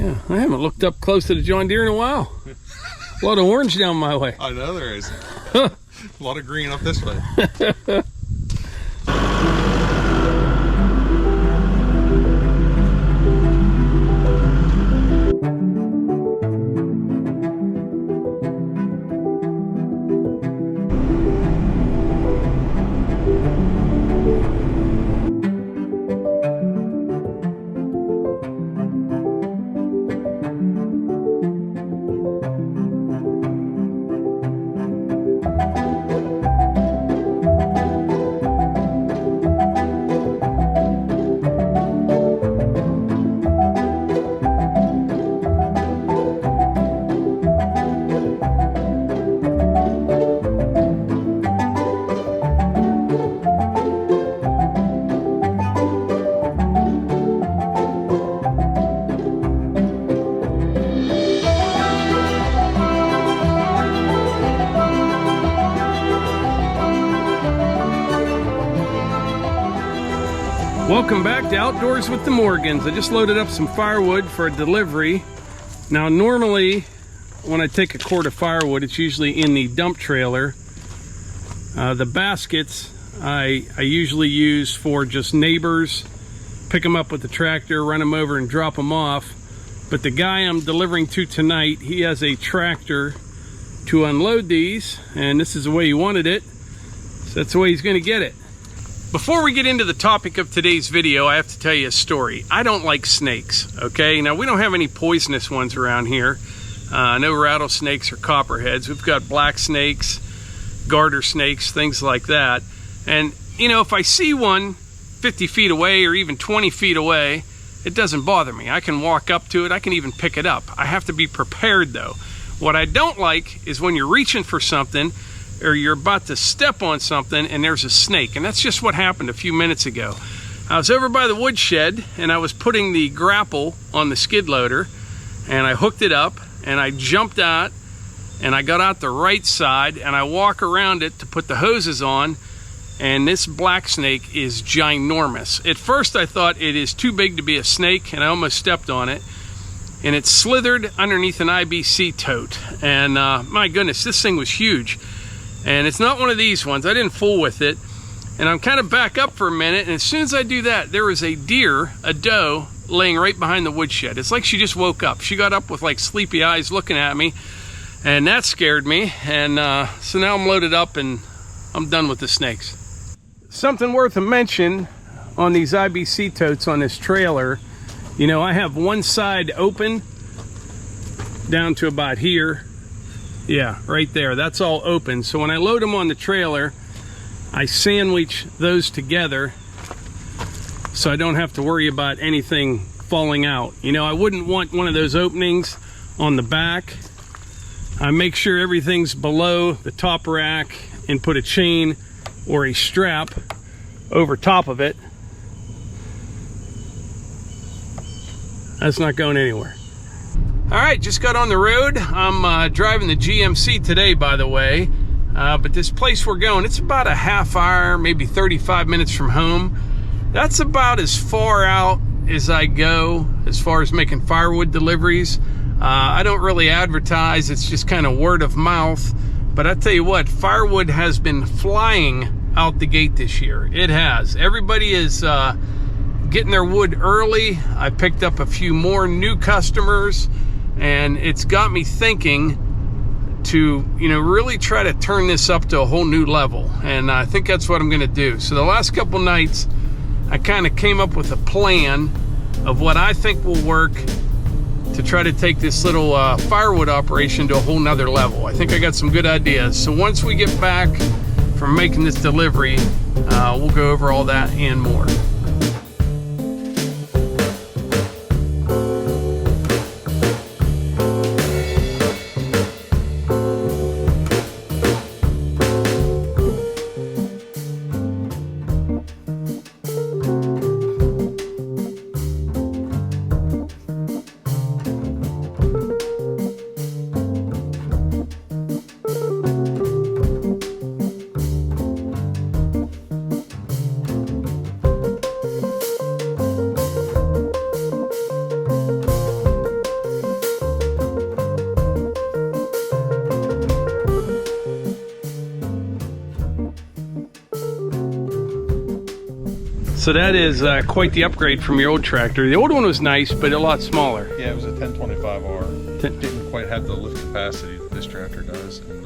Yeah, I haven't looked up close to the John Deere in a while. A lot of orange down my way. I know there is. A lot of green up this way. Welcome back to Outdoors with the Morgans. I just loaded up some firewood for a delivery. Now normally when I take a cord of firewood, it's usually in the dump trailer. The baskets I usually use for just neighbors, pick them up with the tractor, run them over and drop them off. But the guy I'm delivering to tonight, he has a tractor to unload these, and this is the way he wanted it, so that's the way he's going to get it. Before we get into the topic of today's video, I have to tell you a story. I don't like snakes, okay? Now, we don't have any poisonous ones around here. No rattlesnakes or copperheads. We've got black snakes, garter snakes, things like that. And, you know, if I see one 50 feet away or even 20 feet away, it doesn't bother me. I can walk up to it. I can even pick it up. I have to be prepared, though. What I don't like is when you're reaching for something or you're about to step on something and there's a snake. And that's just what happened a few minutes ago. I was over by the woodshed and I was putting the grapple on the skid loader and I hooked it up and I jumped out and I got out the right side and I walk around it to put the hoses on, and this black snake is ginormous. At first I thought it is too big to be a snake and I almost stepped on it, and it slithered underneath an IBC tote. And my goodness, this thing was huge. And it's not one of these ones. I didn't fool with it. And I'm kind of back up for a minute, and as soon as I do that, there was a deer, a doe, laying right behind the woodshed. It's like she just woke up. She got up with like sleepy eyes looking at me, and that scared me. And so now I'm loaded up and I'm done with the snakes. Something worth a mention on these IBC totes on this trailer, you know, I have one side open down to about here. Yeah, right there. That's all open. So when I load them on the trailer, I sandwich those together so I don't have to worry about anything falling out. You know, I wouldn't want one of those openings on the back. I make sure everything's below the top rack and put a chain or a strap over top of it. That's not going anywhere. All right, just got on the road. I'm driving the GMC today, by the way. But this place we're going, it's about a half hour, maybe 35 minutes from home. That's about as far out as I go as far as making firewood deliveries. I don't really advertise. It's just kind of word of mouth. But I tell you what, firewood has been flying out the gate this year. It has. Everybody is getting their wood early. I picked up a few more new customers, and it's got me thinking to, you know, really try to turn this up to a whole new level. And I think that's what I'm going to do. So the last couple nights, I kind of came up with a plan of what I think will work to try to take this little firewood operation to a whole nother level. I think I got some good ideas. So once we get back from making this delivery, we'll go over all that and more. So that is quite the upgrade from your old tractor. The old one was nice, but a lot smaller. Yeah, it was a 1025R. Didn't quite have the lift capacity that this tractor does, and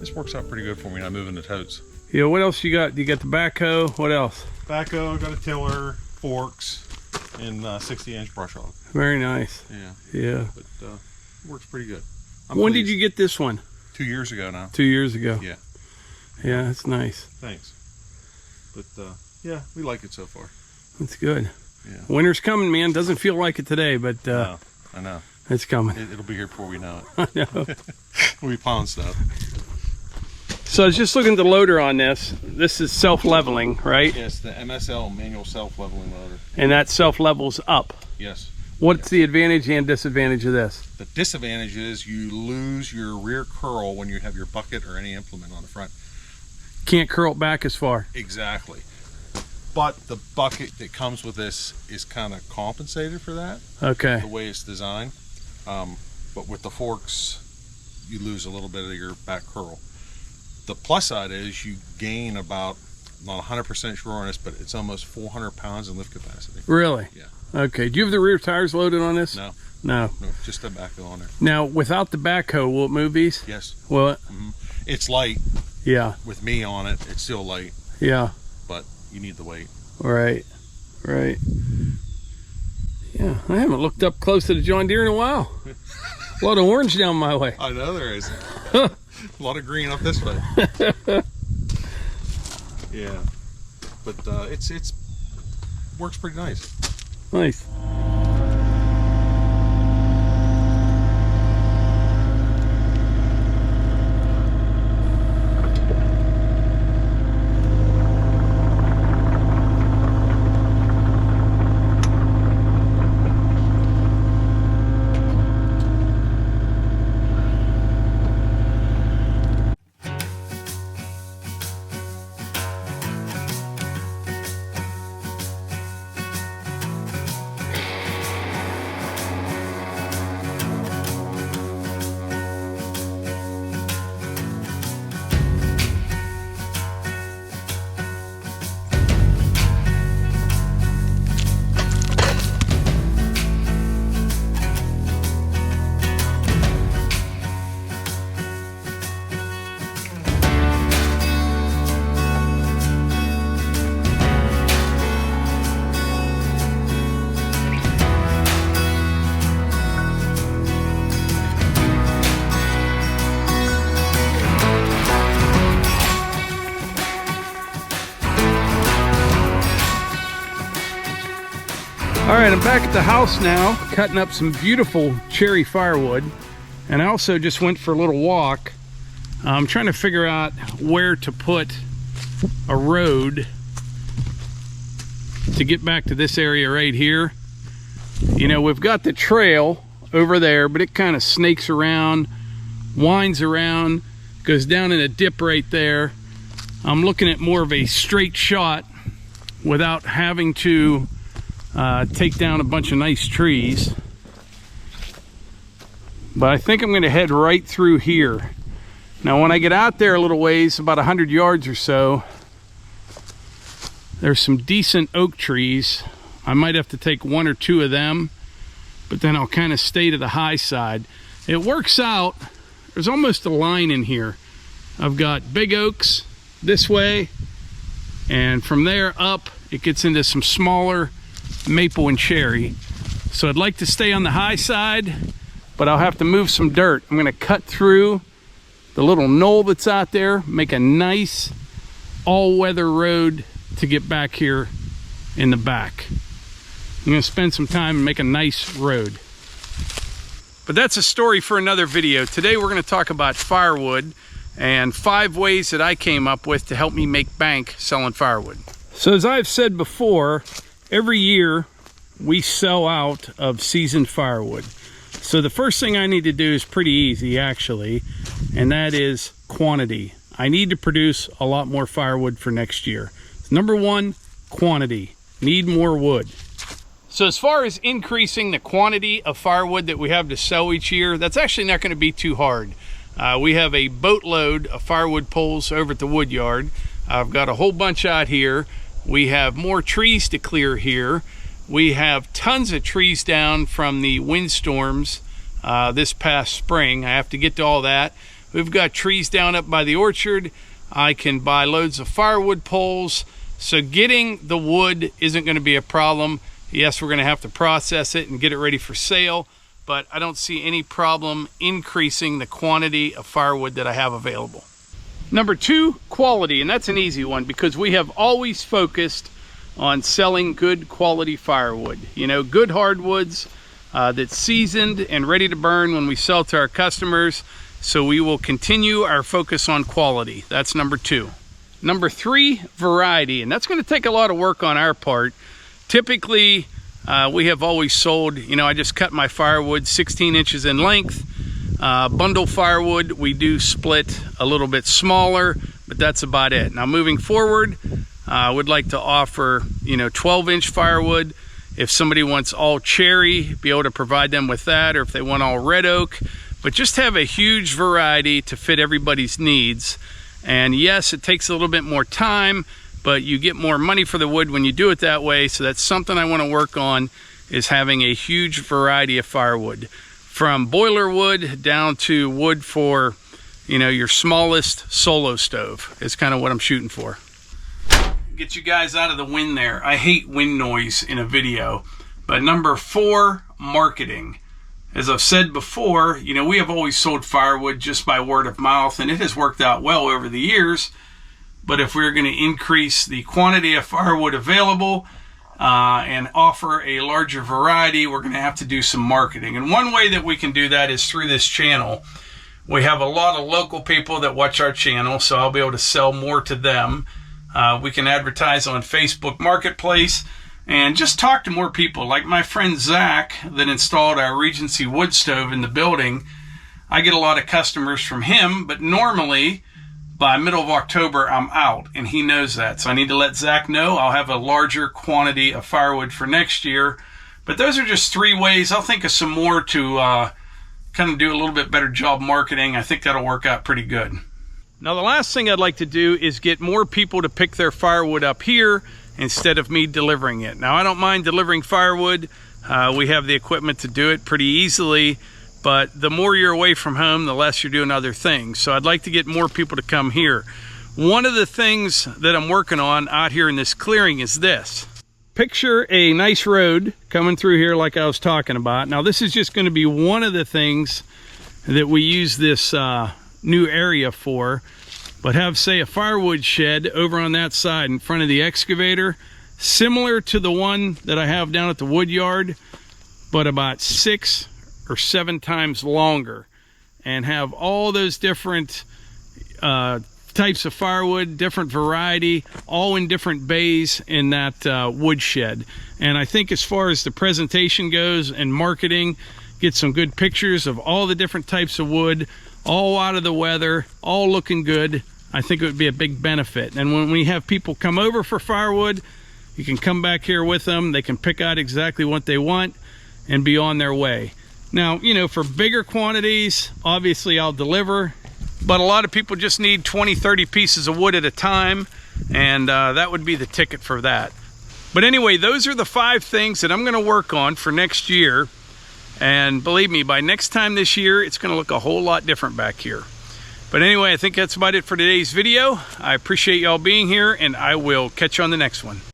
this works out pretty good for me. Not moving the totes. Yeah. What else you got? You got the backhoe. What else? Backhoe, got a tiller, forks, and 60-inch brush hog. Very nice. Yeah. Yeah. But works pretty good. When did you get this one? 2 years ago now. 2 years ago. Yeah. Yeah, that's nice. Thanks. But yeah, we like it so far. That's good. Yeah. Winter's coming, man. Doesn't feel like it today, but I know. It's coming. It'll be here before we know I it. know. We'll be plowing stuff. So I was just looking at the loader on this. This is self-leveling, right? Yes, the MSL manual self-leveling loader. And that self-levels up. Yes. What's the advantage and disadvantage of this? The disadvantage is you lose your rear curl when you have your bucket or any implement on the front. Can't curl it back as far. Exactly. But the bucket that comes with this is kind of compensated for that. Okay. The way it's designed. But with the forks, you lose a little bit of your back curl. The plus side is you gain about, not 100% sure on this, but it's almost 400 pounds in lift capacity. Really? Yeah. Okay. Do you have the rear tires loaded on this? No. No. No, just the backhoe on there. Now, without the backhoe, will it move these? Yes. Will it? It's light. Yeah. With me on it, it's still light, Yeah. but you need the weight. Right. Right. Yeah. I haven't looked up close to the John Deere in a while. A lot of orange down my way. I know there is. A lot of green up this way. Yeah. But it's works pretty nice. Nice. All right, I'm back at the house now, cutting up some beautiful cherry firewood. And I also just went for a little walk. I'm trying to figure out where to put a road to get back to this area right here. You know, we've got the trail over there, but it kind of snakes around, winds around, goes down in a dip right there. I'm looking at more of a straight shot without having to take down a bunch of nice trees. But I think I'm going to head right through here. Now when I get out there a little ways, about 100 yards or so, there's some decent oak trees. I might have to take one or two of them, but then I'll kind of stay to the high side. It works out. There's almost a line in here. I've got big oaks this way, and from there up it gets into some smaller maple and cherry. So I'd like to stay on the high side, but I'll have to move some dirt. I'm going to cut through the little knoll that's out there, make a nice all-weather road to get back here in the back. I'm going to spend some time and make a nice road. But that's a story for another video. Today we're going to talk about firewood and 5 ways that I came up with to help me make bank selling firewood. So as I've said before, every year we sell out of seasoned firewood. So the first thing I need to do is pretty easy actually, and that is quantity. I need to produce a lot more firewood for next year. Number one, quantity. Need more wood. So as far as increasing the quantity of firewood that we have to sell each year, that's actually not going to be too hard. We have a boatload of firewood poles over at the wood yard. I've got a whole bunch out here. We have more trees to clear here. We have tons of trees down from the windstorms this past spring. I have to get to all that. We've got trees down up by the orchard. I can buy loads of firewood poles. So getting the wood isn't going to be a problem. Yes, we're going to have to process it and get it ready for sale, but I don't see any problem increasing the quantity of firewood that I have available. Number 2, quality, and that's an easy one because we have always focused on selling good quality firewood. You know, good hardwoods that's seasoned and ready to burn when we sell to our customers. So we will continue our focus on quality. That's number 2. Number 3, variety, and that's going to take a lot of work on our part. Typically, we have always sold, you know, I just cut my firewood 16 inches in length. Bundle firewood, we do split a little bit smaller, but that's about it. Now moving forward, I would like to offer, you know, 12-inch firewood. If somebody wants all cherry, be able to provide them with that, or if they want all red oak, but just have a huge variety to fit everybody's needs. And yes, it takes a little bit more time, but you get more money for the wood when you do it that way. So that's something I want to work on, is having a huge variety of firewood, from boiler wood down to wood for, you know, your smallest solo stove is kind of what I'm shooting for. Get you guys out of the wind there. I hate wind noise in a video. But number 4, marketing. As I've said before, you know, we have always sold firewood just by word of mouth, and it has worked out well over the years. But if we're going to increase the quantity of firewood available and offer a larger variety, we're going to have to do some marketing. And one way that we can do that is through this channel. We have a lot of local people that watch our channel, so I'll be able to sell more to them. We can advertise on Facebook Marketplace and just talk to more people. Like my friend Zach that installed our Regency wood stove in the building. I get a lot of customers from him, but normally by middle of October I'm out, and he knows that. So I need to let Zach know I'll have a larger quantity of firewood for next year. But those are just 3 ways. I'll think of some more to kind of do a little bit better job marketing. I think that'll work out pretty good. Now the last thing I'd like to do is get more people to pick their firewood up here instead of me delivering it. Now I don't mind delivering firewood. We have the equipment to do it pretty easily, but the more you're away from home, the less you're doing other things. So I'd like to get more people to come here. One of the things that I'm working on out here in this clearing is this. Picture a nice road coming through here like I was talking about. Now this is just going to be one of the things that we use this new area for, but have, say, a firewood shed over on that side in front of the excavator, similar to the one that I have down at the wood yard, but about 6 or 7 times longer, and have all those different types of firewood, different variety, all in different bays in that wood shed. And I think as far as the presentation goes and marketing, get some good pictures of all the different types of wood, all out of the weather, all looking good. I think it would be a big benefit. And when we have people come over for firewood, you can come back here with them. They can pick out exactly what they want and be on their way. Now, you know, for bigger quantities, obviously I'll deliver, but a lot of people just need 20, 30 pieces of wood at a time, and that would be the ticket for that. But anyway, those are the 5 things that I'm gonna work on for next year. And believe me, by next time this year, it's gonna look a whole lot different back here. But anyway, I think that's about it for today's video. I appreciate y'all being here, and I will catch you on the next one.